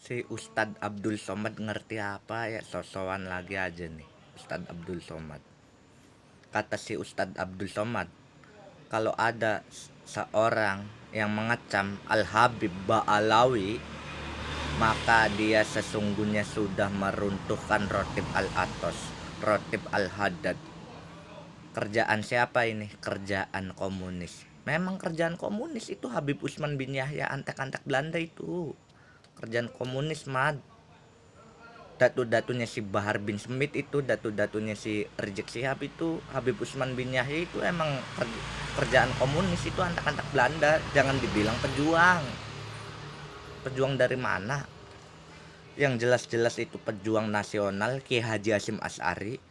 Si Ustadz Abdul Somad ngerti apa ya, sosokan lagi aja nih Ustadz Abdul Somad. Kata si Ustadz Abdul Somad, kalau ada seorang yang mengecam Al-Habib Ba'alawi, maka dia sesungguhnya sudah meruntuhkan Rotib Al-Atos, Rotib Al-Haddad. Kerjaan siapa ini? Kerjaan komunis. Memang kerjaan komunis itu Habib Usman bin Yahya, antek-antek Belanda itu. Kerjaan komunis, mad. Datu-datunya si Bahar bin Smith itu, datu-datunya si Rizik Sihab itu, Habib Usman bin Yahya itu emang kerjaan komunis itu, antak-antak Belanda. Jangan dibilang pejuang. Pejuang dari mana? Yang jelas-jelas itu pejuang nasional, Ki Haji Hasyim Asy'ari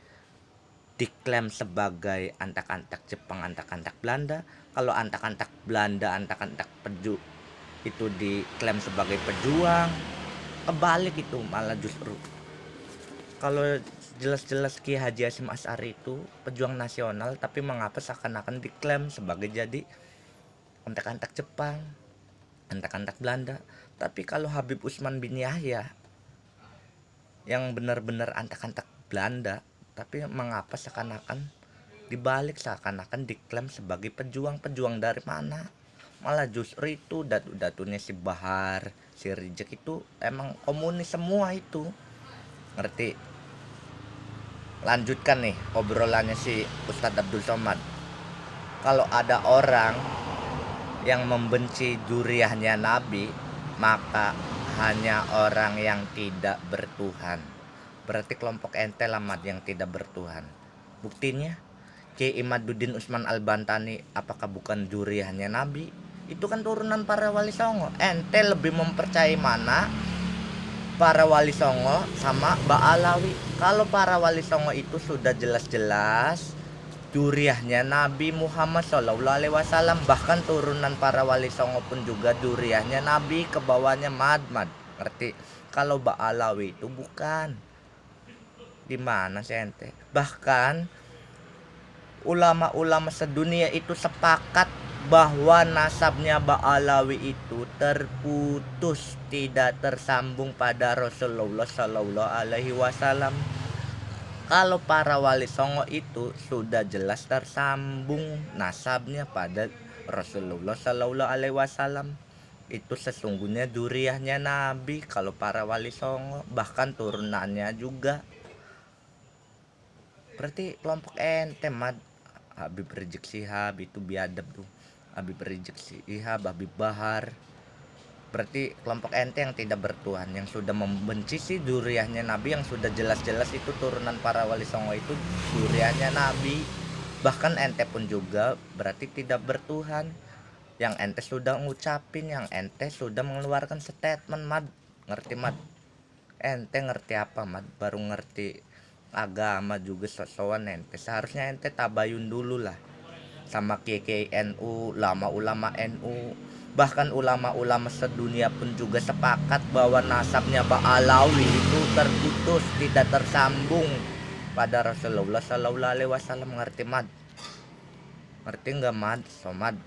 diklaim sebagai antak-antak Jepang, antak-antak Belanda. Kalau antak-antak Belanda, antak-antak peju itu diklaim sebagai pejuang, kebalik itu malah justru. Kalau jelas-jelas Ki Haji Hasyim Asy'ari itu pejuang nasional, tapi mengapa seakan-akan diklaim sebagai jadi antak-antak Jepang, antak-antak Belanda. Tapi kalau Habib Usman bin Yahya yang benar-benar antak-antak Belanda, tapi mengapa seakan-akan dibalik, seakan-akan diklaim sebagai pejuang dari mana? Malah justru itu datu-datunya si Bahar, si Rizik itu emang komunis semua itu. Ngerti? Lanjutkan nih obrolannya si Ustadz Abdul Somad. Kalau ada orang yang membenci duriahnya Nabi, maka hanya orang yang tidak bertuhan. Berarti kelompok ente lamat yang tidak bertuhan. Buktinya Ki Imaduddin Usman Al-Bantani apakah bukan duriahnya Nabi? Itu kan turunan para wali songo. Ente lebih mempercayai mana? Para wali songo sama Ba'alawi. Kalau para wali songo itu sudah jelas-jelas duriahnya Nabi Muhammad SAW, bahkan turunan para wali songo pun juga duriahnya Nabi, ke bawahnya mad. Ngerti? Kalau Ba'alawi itu bukan. Di mana sih ente? Bahkan ulama-ulama sedunia itu sepakat bahwa nasabnya Ba'alawi itu terputus, tidak tersambung pada Rasulullah Shallallahu Alaihi Wasallam. Kalau para wali songo itu sudah jelas tersambung nasabnya pada Rasulullah Shallallahu Alaihi Wasallam. Itu sesungguhnya duriahnya Nabi. Kalau para wali songo, bahkan turunannya juga. Berarti kelompok ente mad. Habib Rizik Sihab itu biadab tuh. Habib Rizik Sihab, Habib Bahar. Berarti kelompok ente yang tidak bertuhan, yang sudah membenci si duriahnya Nabi, yang sudah jelas-jelas itu turunan para wali songo itu duriahnya Nabi. Bahkan ente pun juga berarti tidak bertuhan. Yang ente sudah ngucapin, yang ente sudah mengeluarkan statement mad. Ngerti mad? Ente ngerti apa mad? Baru ngerti agama juga sosokan ente. Seharusnya ente tabayun dulu lah sama KKNU, ulama-ulama NU. Bahkan ulama-ulama sedunia pun juga sepakat bahwa nasabnya Ba'alawi itu terputus, tidak tersambung pada Rasulullah Sallallahu Alaihi Wasallam. Ngerti mad? Ngerti nggak mad? Somad.